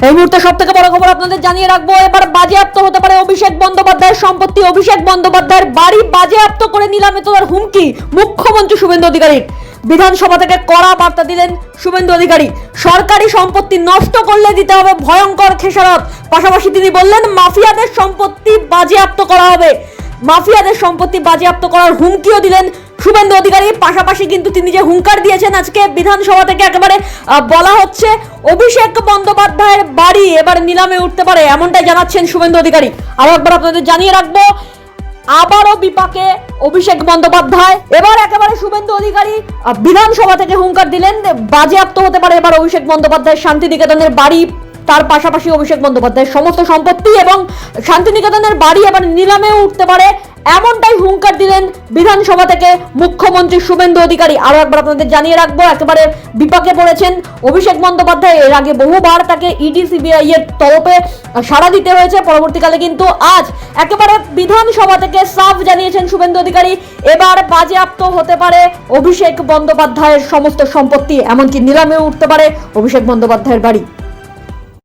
এই মুহূর্তে সব থেকে বড় খবর আপনাদের জানিয়ে রাখবো। এবার বাজেয়াপ্ত হতে পারে অভিষেক বন্দ্যোপাধ্যায়ের সম্পত্তি। অভিষেক বন্দ্যোপাধ্যায়ের বাড়ি বাজেয়াপ্ত করে নিলামে তোলার হুমকি মুখ্যমন্ত্রী শুভেন্দু অধিকারীর। বিধানসভা থেকে কড়া বার্তা দিলেন শুভেন্দু অধিকারী। সরকারি সম্পত্তি নষ্ট করলে দিতে হবে ভয়ঙ্কর খেসারত। পাশাপাশি তিনি বললেন মাফিয়াদের সম্পত্তি বাজেয়াপ্ত করা হবে। মাফিয়াদের সম্পত্তি বাজেয়াপ্ত করার হুমকিও দিলেন শুভেন্দু অধিকারী। পাশাপাশি কিন্তু তিনি যে হুঙ্কার দিয়েছেন আজকে বিধানসভা থেকে একেবারে বলা হচ্ছে অভিষেক বন্দ্যোপাধ্যায়ের বাড়ি এবার নিলামে উঠতে পারে, এমনটাই জানাচ্ছেন শুভেন্দু অধিকারী। আরো একবার আপনাদের জানিয়ে রাখবো, আবারও বিপাকে অভিষেক বন্দ্যোপাধ্যায়। এবার একেবারে শুভেন্দু অধিকারী বিধানসভা থেকে হুঙ্কার দিলেন বাজেয়াপ্ত হতে পারে এবার অভিষেক বন্দ্যোপাধ্যায়ের শান্তিনিকেতনের বাড়ি, তার পাশাপাশি অভিষেক বন্দ্যোপাধ্যায়ের সমস্ত সম্পত্তি এবং শান্তিনিকেতনের বাড়ি এবার নিলামেও উঠতে পারে, এমনটাই হুঙ্কার দিলেন বিধানসভা থেকে মুখ্যমন্ত্রী শুভেন্দু অধিকারী। আরো একবার আপনাদের জানিয়ে রাখবো, একেবারে বিপাকে পড়েছেন অভিষেক বন্দ্যোপাধ্যায়। এর আগে বহুবার তাকে ইডি সিবিআই এর তরফে সাড়া দিতে হয়েছে, পরবর্তীকালে কিন্তু আজ একেবারে বিধানসভা থেকে সাফ জানিয়েছেন শুভেন্দু অধিকারী এবার বাজেয়াপ্ত হতে পারে অভিষেক বন্দ্যোপাধ্যায়ের সমস্ত সম্পত্তি, এমনকি নিলামেও উঠতে পারে অভিষেক বন্দ্যোপাধ্যায়ের বাড়ি।